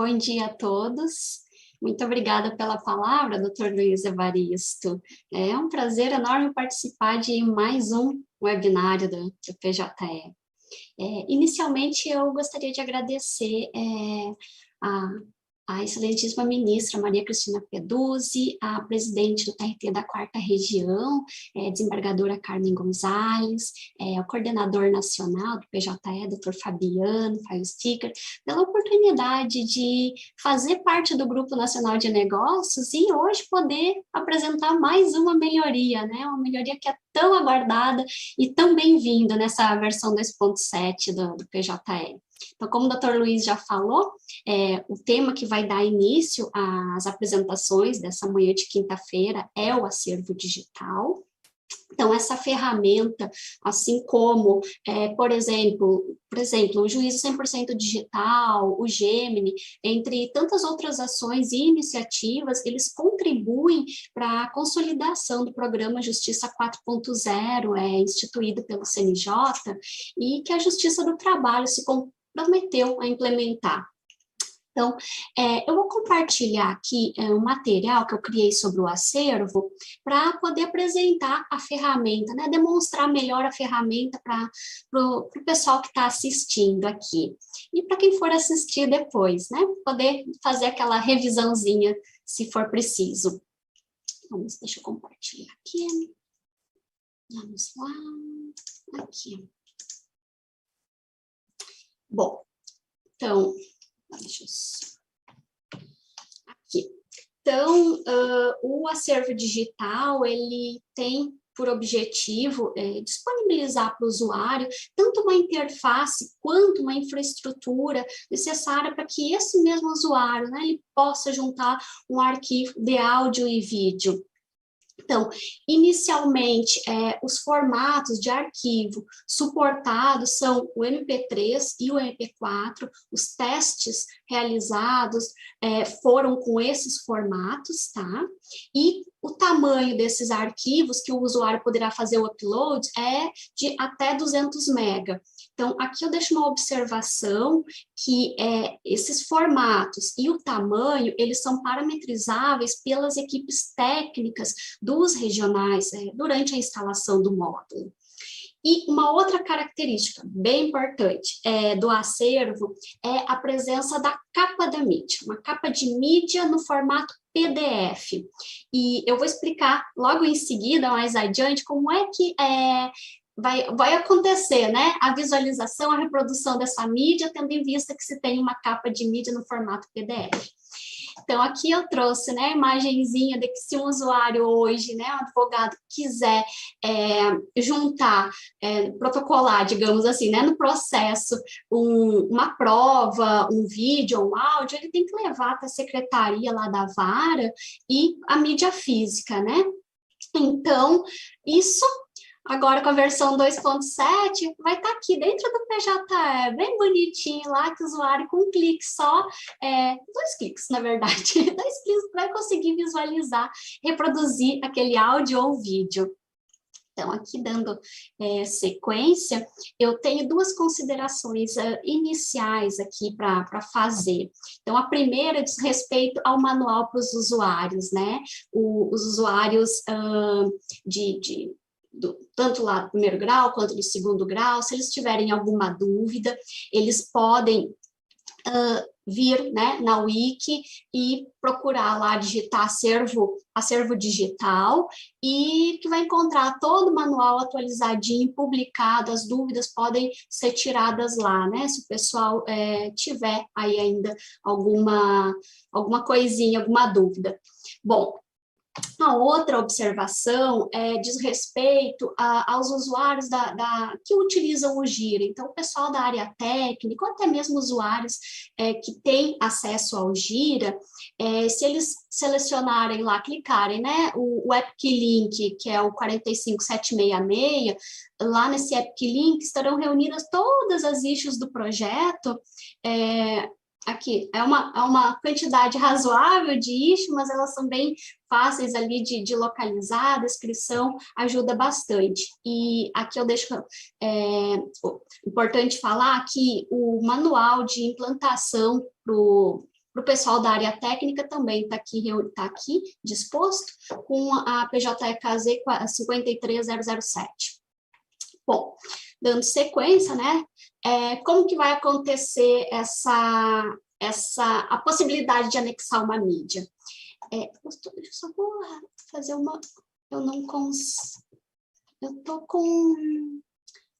bom dia a todos. Muito obrigada pela palavra, doutor Luiz Evaristo. É um prazer enorme participar de mais um webinário do PJE. Inicialmente, eu gostaria de agradecer a excelentíssima ministra Maria Cristina Peduzzi, a presidente do TRT da 4ª Região, desembargadora Carmen Gonzalez, o coordenador nacional do PJE, doutor Fabiano Sticker, pela oportunidade de fazer parte do Grupo Nacional de Negócios e hoje poder apresentar mais uma melhoria, né? Uma melhoria que é tão aguardada e tão bem-vinda nessa versão 2.7 do PJE. Então, como o doutor Luiz já falou, o tema que vai dar início às apresentações dessa manhã de quinta-feira é o acervo digital. Então, essa ferramenta, assim como, por exemplo, o Juízo 100% Digital, o Gemini, entre tantas outras ações e iniciativas, eles contribuem para a consolidação do programa Justiça 4.0, instituído pelo CNJ, e que a Justiça do Trabalho se prometeu a implementar. Então, eu vou compartilhar aqui um material que eu criei sobre o acervo para poder apresentar a ferramenta, né, demonstrar melhor a ferramenta para o pessoal que está assistindo aqui. E para quem for assistir depois, né, poder fazer aquela revisãozinha se for preciso. Deixa eu compartilhar aqui. Vamos lá. Aqui. Bom, então... Deixa eu... Aqui. Então, o acervo digital, ele tem por objetivo disponibilizar para o usuário tanto uma interface quanto uma infraestrutura necessária para que esse mesmo usuário, né, ele possa juntar um arquivo de áudio e vídeo. Então, inicialmente, os formatos de arquivo suportados são o MP3 e o MP4, os testes realizados foram com esses formatos, tá? E o tamanho desses arquivos que o usuário poderá fazer o upload é de até 200 MB. Então, aqui eu deixo uma observação que esses formatos e o tamanho, eles são parametrizáveis pelas equipes técnicas dos regionais durante a instalação do módulo. E uma outra característica bem importante do acervo é a presença da capa da mídia, uma capa de mídia no formato PDF. E eu vou explicar logo em seguida, mais adiante, como é que vai acontecer, né, a visualização, a reprodução dessa mídia, tendo em vista que se tem uma capa de mídia no formato PDF. Então, aqui eu trouxe, né, a imagenzinha de que se um usuário hoje, né, um advogado quiser juntar, protocolar, digamos assim, né, no processo, uma prova, um vídeo, um áudio, ele tem que levar para a secretaria lá da vara e a mídia física, né? Então, isso... Agora, com a versão 2.7, vai estar aqui dentro do PJE, bem bonitinho lá, que o usuário com um clique só, 2 cliques, na verdade, 2 cliques vai conseguir visualizar, reproduzir aquele áudio ou vídeo. Então, aqui dando sequência, eu tenho 2 considerações iniciais aqui para fazer. Então, a primeira diz respeito ao manual para os usuários, né? Os usuários tanto lá do primeiro grau quanto do segundo grau, se eles tiverem alguma dúvida, eles podem vir, né, na Wiki e procurar lá, digitar acervo digital, e que vai encontrar todo o manual atualizadinho, publicado, as dúvidas podem ser tiradas lá, né, se o pessoal tiver aí ainda alguma coisinha, alguma dúvida. Bom, a outra observação diz respeito aos usuários que utilizam o Gira. Então, o pessoal da área técnica, ou até mesmo usuários que têm acesso ao Gira, se eles selecionarem lá, clicarem, né, o Epic Link, que é o 45766, lá nesse Epic Link estarão reunidas todas as issues do projeto. Aqui, é uma quantidade razoável de issues, mas elas são bem fáceis ali de localizar, a descrição ajuda bastante. E aqui eu deixo importante falar que o manual de implantação para o pessoal da área técnica também está aqui disposto com a PJEKZ 53007. Bom, dando sequência, né, como que vai acontecer a possibilidade de anexar uma mídia? Eu só vou fazer uma... Eu não consigo... Eu estou com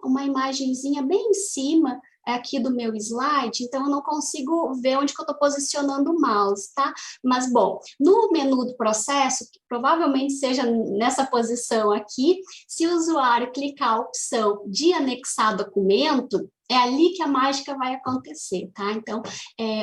uma imagenzinha bem em cima aqui do meu slide, então eu não consigo ver onde que eu estou posicionando o mouse, tá? Mas, bom, no menu do processo, que provavelmente seja nessa posição aqui, se o usuário clicar a opção de anexar documento, é ali que a mágica vai acontecer, tá? Então,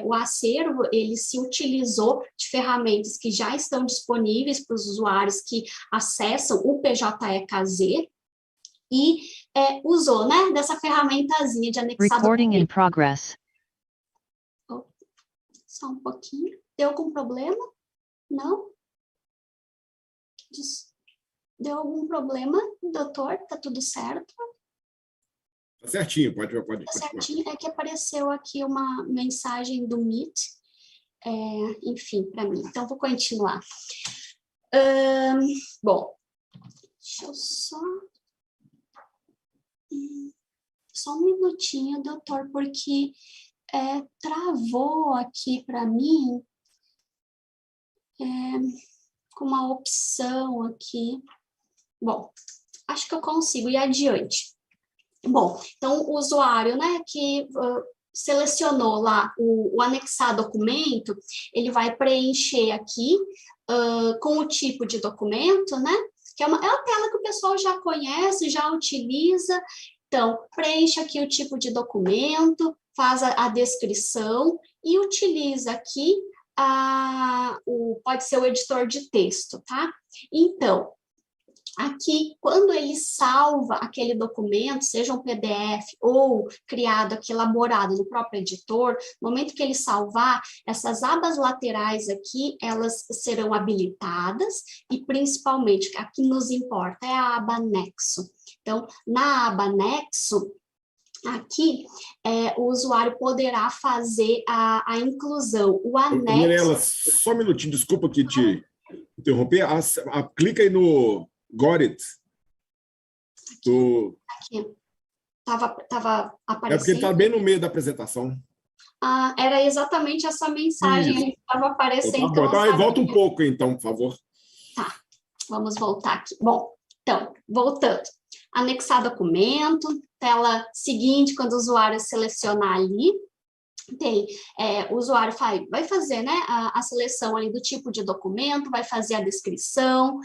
o acervo, ele se utilizou de ferramentas que já estão disponíveis para os usuários que acessam o PJEKZ, e usou, né, dessa ferramentazinha de anexar Recording in documento. progress. Só um pouquinho. Deu algum problema? Não? Deu algum problema, doutor? Tá tudo certo? Tá certinho, pode Tá certinho. É que apareceu aqui uma mensagem do Meet, enfim, para mim. Então, vou continuar. Bom, deixa eu só um minutinho, doutor, porque travou aqui para mim com uma opção aqui. Bom, acho que eu consigo ir adiante. Bom, então o usuário, né, que selecionou lá o anexar documento, ele vai preencher aqui com o tipo de documento, né, que é uma tela que o pessoal já conhece, já utiliza. Então, preenche aqui o tipo de documento, faz a descrição e utiliza aqui pode ser o editor de texto, tá? Então, aqui, quando ele salva aquele documento, seja um PDF ou criado aqui, elaborado no próprio editor, no momento que ele salvar, essas abas laterais aqui, elas serão habilitadas e, principalmente, a que nos importa é a aba anexo. Então, na aba anexo, aqui, o usuário poderá fazer a inclusão, o anexo... Mirela, só um minutinho, desculpa que te interromper. Clica aí no Got It. Aqui. Tava aparecendo. É porque ele está bem no meio da apresentação. Era exatamente essa mensagem que estava aparecendo. Então, tá bom. Então, volta um pouco, então, por favor. Tá, vamos voltar aqui. Bom, então, voltando. Anexar documento, tela seguinte, quando o usuário selecionar ali, o usuário vai fazer, né, a seleção ali do tipo de documento, vai fazer a descrição,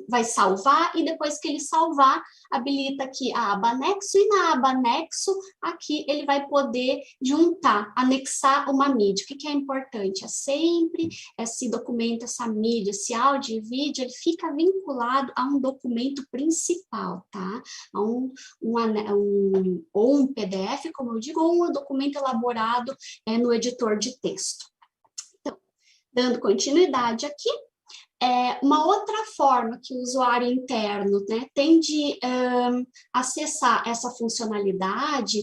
vai salvar, e depois que ele salvar, habilita aqui a aba anexo, e na aba anexo, aqui ele vai poder juntar, anexar uma mídia. O que é importante? É sempre esse documento, essa mídia, esse áudio e vídeo, ele fica vinculado a um documento principal, tá? Ou um PDF, como eu digo, ou um documento elaborado no editor de texto. Então, dando continuidade aqui, uma outra forma que o usuário interno, né, tem de acessar essa funcionalidade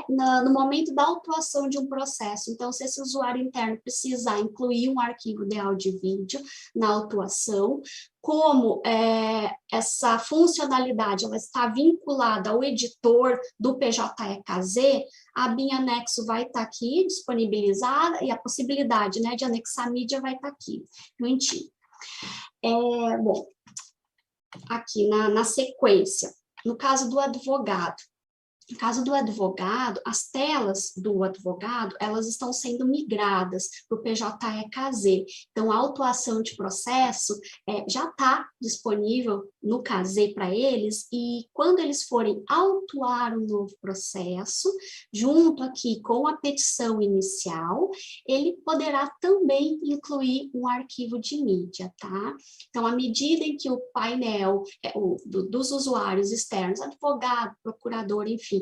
no momento da autuação de um processo. Então, se esse usuário interno precisar incluir um arquivo de áudio e vídeo na autuação, como essa funcionalidade ela está vinculada ao editor do PJEKZ, a BIM Anexo vai estar aqui disponibilizada e a possibilidade, né, de anexar mídia vai estar aqui, no antigo. Bom, aqui na sequência, no caso do advogado. No caso do advogado, as telas do advogado, elas estão sendo migradas para o PJEKZ. Então, a autuação de processo já está disponível no KZ para eles, e quando eles forem autuar um novo processo, junto aqui com a petição inicial, ele poderá também incluir um arquivo de mídia, tá? Então, à medida em que o painel dos usuários externos, advogado, procurador, enfim,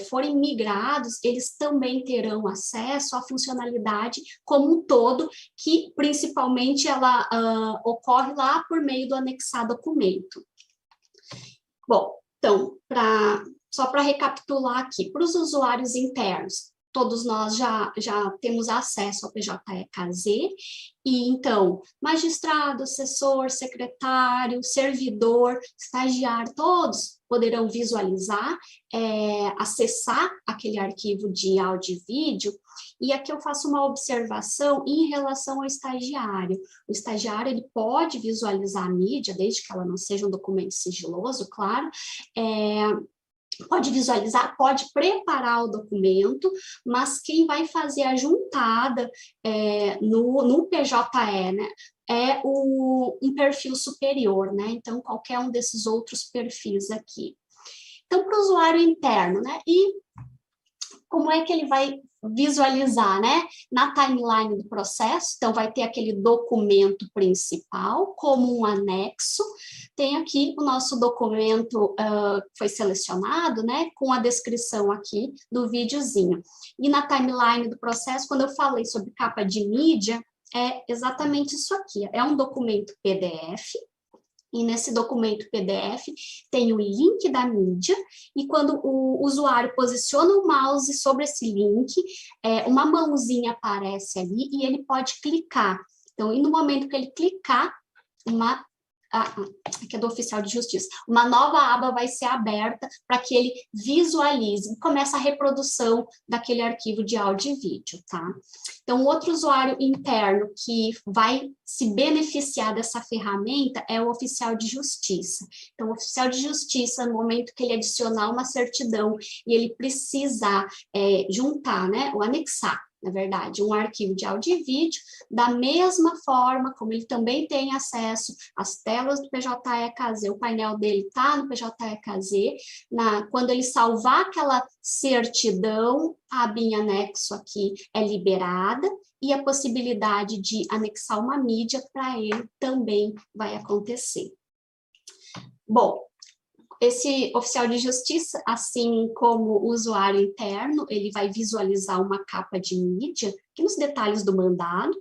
forem migrados, eles também terão acesso à funcionalidade como um todo, que principalmente ela ocorre lá por meio do anexar documento. Bom, então, só para recapitular aqui, para os usuários internos, todos nós já temos acesso ao PJE-KZ, e então, magistrado, assessor, secretário, servidor, estagiário, todos poderão visualizar, acessar aquele arquivo de áudio e vídeo. E aqui eu faço uma observação em relação ao estagiário. O estagiário, ele pode visualizar a mídia, desde que ela não seja um documento sigiloso, claro, pode visualizar, pode preparar o documento, mas quem vai fazer a juntada no PJE, né, é um perfil superior, né? Então, qualquer um desses outros perfis aqui. Então, para o usuário interno, né? E como é que ele vai visualizar, né? Na timeline do processo, então vai ter aquele documento principal como um anexo. Tem aqui o nosso documento foi selecionado, né? Com a descrição aqui do videozinho. E na timeline do processo, quando eu falei sobre capa de mídia, é exatamente isso aqui. É um documento PDF. E nesse documento PDF tem o link da mídia, e quando o usuário posiciona o mouse sobre esse link, uma mãozinha aparece ali e ele pode clicar. Então, e no momento que ele clicar, aqui é do oficial de justiça, uma nova aba vai ser aberta para que ele visualize e comece a reprodução daquele arquivo de áudio e vídeo, tá? Então, outro usuário interno que vai se beneficiar dessa ferramenta é o oficial de justiça. Então, o oficial de justiça, no momento que ele adicionar uma certidão e ele precisar juntar, né, ou anexar, na verdade, um arquivo de áudio e vídeo, da mesma forma como ele também tem acesso às telas do PJE-KZ, o painel dele está no PJE-KZ, quando ele salvar aquela certidão, a abinha anexo aqui é liberada, e a possibilidade de anexar uma mídia para ele também vai acontecer. Bom, esse oficial de justiça, assim como o usuário interno, ele vai visualizar uma capa de mídia, aqui nos detalhes do mandado,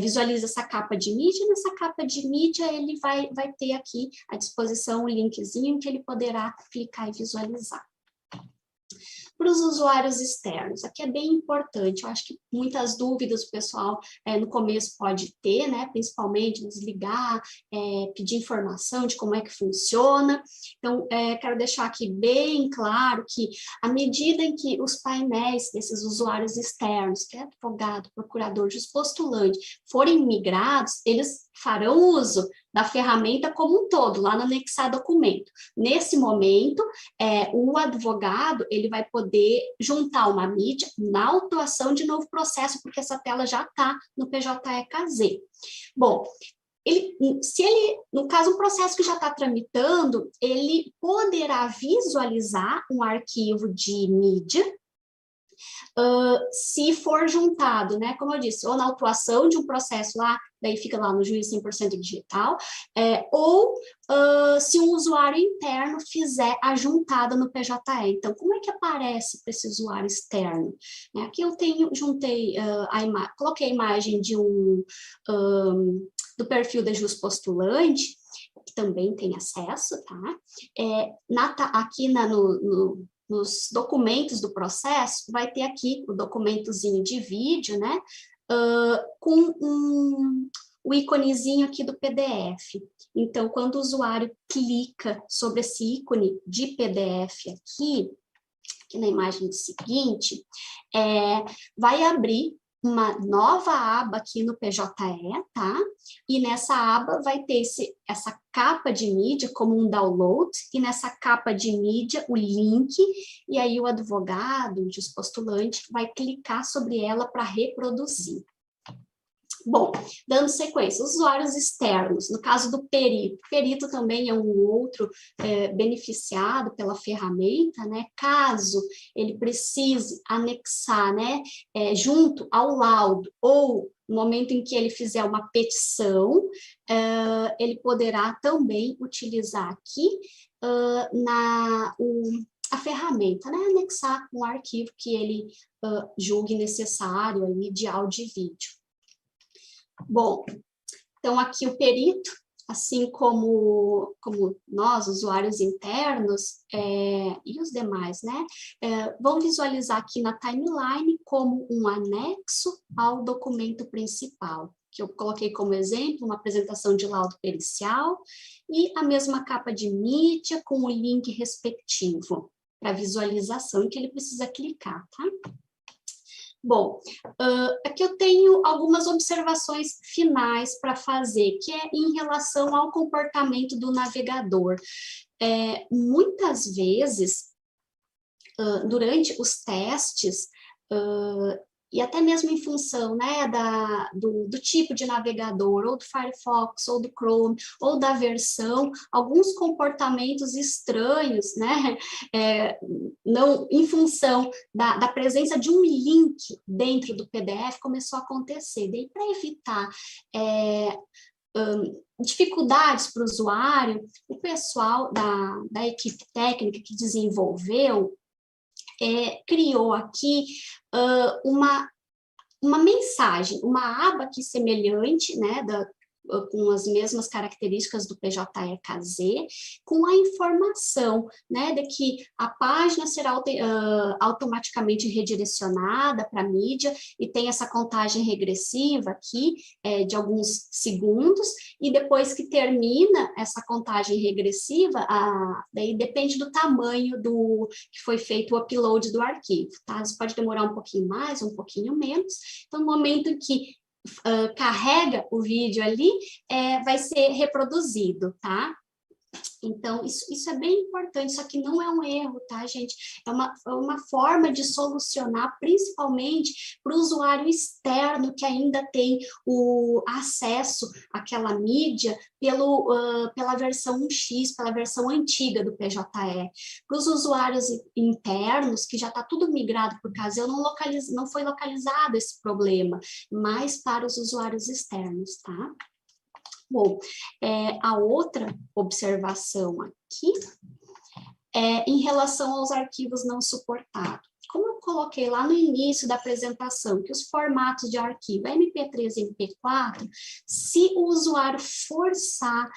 visualiza essa capa de mídia, e nessa capa de mídia ele vai ter aqui à disposição o linkzinho que ele poderá clicar e visualizar. Para os usuários externos, aqui é bem importante, eu acho que muitas dúvidas o pessoal no começo pode ter, né, principalmente nos ligar, pedir informação de como é que funciona. Então, quero deixar aqui bem claro que à medida em que os painéis desses usuários externos, que é advogado, procurador, juiz postulante, forem migrados, eles farão uso da ferramenta como um todo, lá no anexar documento. Nesse momento, o advogado ele vai poder juntar uma mídia na autuação de novo processo, porque essa tela já está no PJE-KZ. Bom, no caso, um processo que já está tramitando, ele poderá visualizar um arquivo de mídia, se for juntado, né, como eu disse, ou na autuação de um processo lá, daí fica lá no juiz 100% digital, ou se um usuário interno fizer a juntada no PJE. Então, como é que aparece para esse usuário externo? Aqui eu juntei coloquei a imagem de do perfil da juiz postulante, que também tem acesso, tá? Aqui nos documentos do processo, vai ter aqui o documentozinho de vídeo, né? Com o íconezinho aqui do PDF. Então, quando o usuário clica sobre esse ícone de PDF aqui na imagem seguinte, vai abrir uma nova aba aqui no PJE, tá? E nessa aba vai ter essa capa de mídia como um download, e nessa capa de mídia o link, e aí o advogado, o juiz postulante, vai clicar sobre ela para reproduzir. Bom, dando sequência, usuários externos, no caso do perito. O perito também é um outro beneficiado pela ferramenta, né? Caso ele precise anexar, né, junto ao laudo, ou no momento em que ele fizer uma petição, ele poderá também utilizar aqui a ferramenta, né? Anexar um arquivo que ele julgue necessário ali de áudio e vídeo. Bom, então aqui o perito, assim como nós, usuários internos, e os demais, né, vão visualizar aqui na timeline como um anexo ao documento principal, que eu coloquei como exemplo, uma apresentação de laudo pericial, e a mesma capa de mídia com o link respectivo para visualização, em que ele precisa clicar, tá? Bom, aqui eu tenho algumas observações finais para fazer, que é em relação ao comportamento do navegador. Muitas vezes, durante os testes, e até mesmo em função, né, do tipo de navegador, ou do Firefox, ou do Chrome, ou da versão, alguns comportamentos estranhos, né, não, em função da presença de um link dentro do PDF, começou a acontecer. Daí, para evitar dificuldades para o usuário, o pessoal da equipe técnica que desenvolveu, criou aqui uma mensagem, uma aba aqui semelhante, né, com as mesmas características do PJE-KZ, com a informação, né, de que a página será automaticamente redirecionada para a mídia, e tem essa contagem regressiva aqui, de alguns segundos, e depois que termina essa contagem regressiva, daí depende do tamanho que foi feito o upload do arquivo, tá? Isso pode demorar um pouquinho mais, um pouquinho menos. Então, no momento em que carrega o vídeo ali, vai ser reproduzido, tá? Então, isso é bem importante, isso aqui não é um erro, tá, gente? É uma forma de solucionar, principalmente para o usuário externo que ainda tem o acesso àquela mídia pela versão 1x, pela versão antiga do PJE. Para os usuários internos, que já está tudo migrado por Caseo, não foi localizado esse problema, mas para os usuários externos, tá? Bom, a outra observação aqui é em relação aos arquivos não suportados. Como eu coloquei lá no início da apresentação, que os formatos de arquivo MP3 e MP4, se o usuário forçar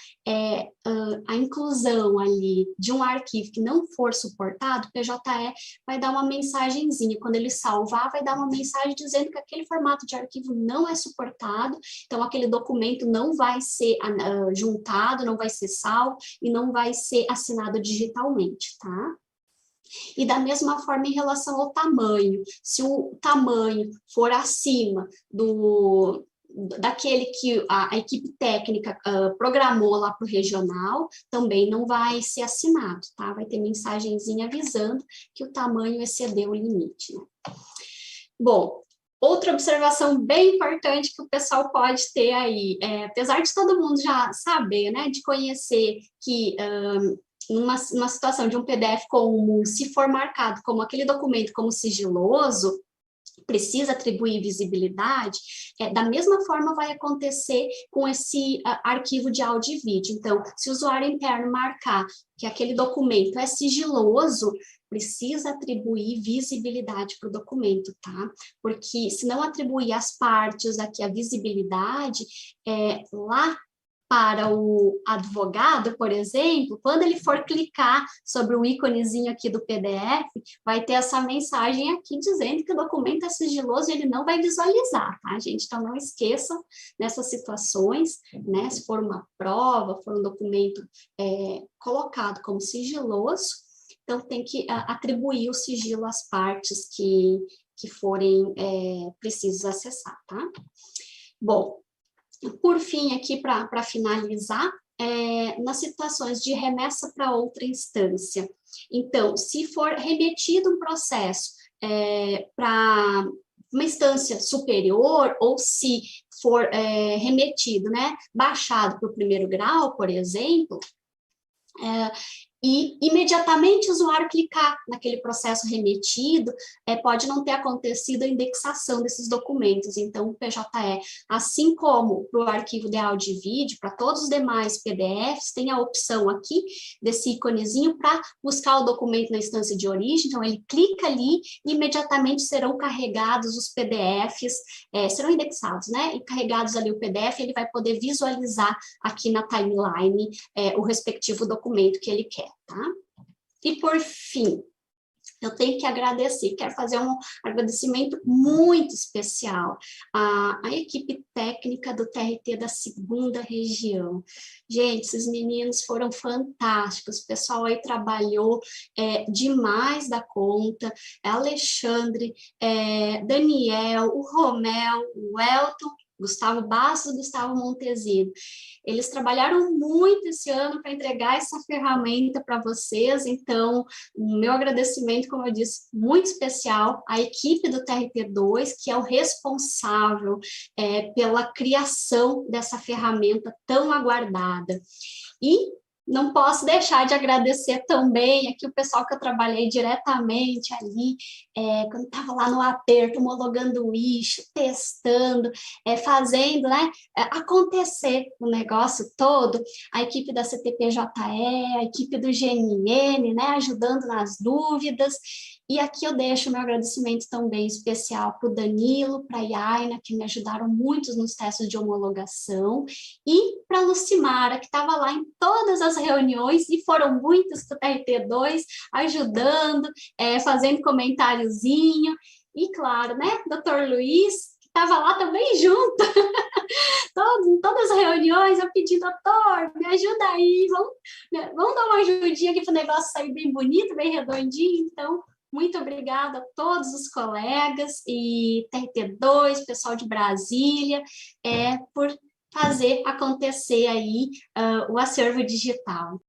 a inclusão ali de um arquivo que não for suportado, o PJE vai dar uma mensagenzinha. Quando ele salvar, vai dar uma mensagem dizendo que aquele formato de arquivo não é suportado, então aquele documento não vai ser juntado, não vai ser salvo e não vai ser assinado digitalmente, tá? E da mesma forma em relação ao tamanho, se o tamanho for acima daquele que a equipe técnica programou lá para o regional, também não vai ser assinado, tá? Vai ter mensagenzinha avisando que o tamanho excedeu o limite, né? Bom, outra observação bem importante que o pessoal pode ter aí, apesar de todo mundo já saber, né, de conhecer que numa situação de um PDF comum, se for marcado como aquele documento como sigiloso, precisa atribuir visibilidade, da mesma forma vai acontecer com esse arquivo de áudio e vídeo. Então, se o usuário interno marcar que aquele documento é sigiloso, precisa atribuir visibilidade para o documento, tá? Porque se não atribuir as partes aqui a visibilidade, lá para o advogado, por exemplo, quando ele for clicar sobre o íconezinho aqui do PDF, vai ter essa mensagem aqui dizendo que o documento é sigiloso e ele não vai visualizar, tá, gente? Então, não esqueçam nessas situações, né? Se for uma prova, for um documento colocado como sigiloso, então tem que atribuir o sigilo às partes que forem precisas acessar, tá? Bom, por fim, aqui para finalizar, nas situações de remessa para outra instância. Então, se for remetido um processo para uma instância superior, ou se for remetido, né, baixado para o primeiro grau, por exemplo, e imediatamente o usuário clicar naquele processo remetido, pode não ter acontecido a indexação desses documentos. Então, o PJE, assim como para o arquivo de áudio e vídeo, para todos os demais PDFs, tem a opção aqui desse íconezinho para buscar o documento na instância de origem. Então, ele clica ali e imediatamente serão carregados os PDFs, serão indexados, né? E carregados ali o PDF, ele vai poder visualizar aqui na timeline o respectivo documento que ele quer, tá? E por fim, eu tenho que agradecer, quero fazer um agradecimento muito especial à equipe técnica do TRT da 2ª Região. Gente, esses meninos foram fantásticos, o pessoal aí trabalhou demais da conta, Alexandre, Daniel, o Romel, o Elton, Gustavo Bastos e Gustavo Montesino. Eles trabalharam muito esse ano para entregar essa ferramenta para vocês, então, o meu agradecimento, como eu disse, muito especial à equipe do TRT2, que é o responsável pela criação dessa ferramenta tão aguardada. E não posso deixar de agradecer também aqui o pessoal que eu trabalhei diretamente ali, quando estava lá no aperto, homologando o issue, testando, fazendo, né, acontecer o negócio todo, a equipe da CTPJE, a equipe do GNN, né, ajudando nas dúvidas. E aqui eu deixo meu agradecimento também especial para o Danilo, para a Yaina, que me ajudaram muito nos testes de homologação, e para a Lucimara, que estava lá em todas as reuniões, e foram muitas do TRT2, ajudando, fazendo comentáriozinho, e claro, né, Dr. Luiz, que estava lá também junto, em todas as reuniões, eu pedi, doutor, me ajuda aí, vamos dar uma ajudinha aqui para o negócio sair bem bonito, bem redondinho. Então, muito obrigada a todos os colegas e TRT2, pessoal de Brasília, por fazer acontecer aí o acervo digital.